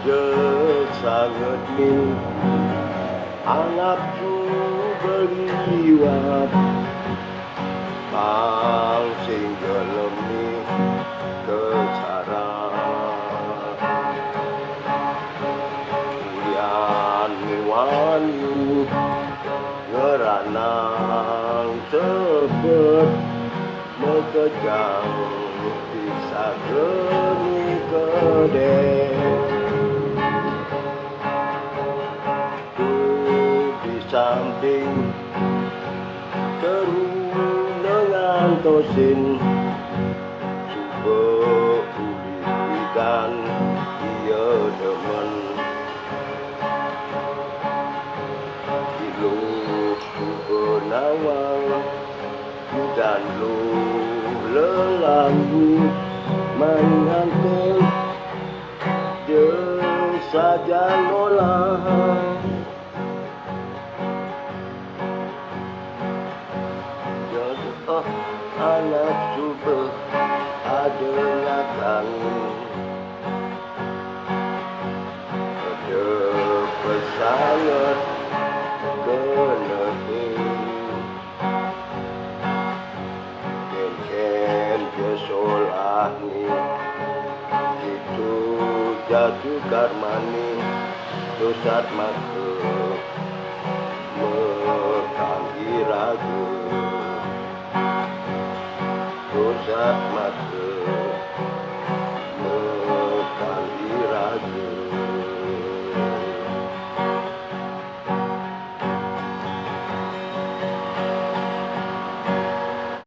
Giờ sangat ni anakku berliwat Bang singgah ni kesaran Ulian wani ngeranang sebut Mekejang bisa geni kedek Samping kerunangan tosin Cuba pulihkan ia demen Ilu penawang dan lu lelagu mengantuk Dia saja nolak anak cuba adalah kamu Ada pesangat kenegin Ken kesolah ni Itu jatuh karmani Dosat maka Mekanggi ragu Dosat mata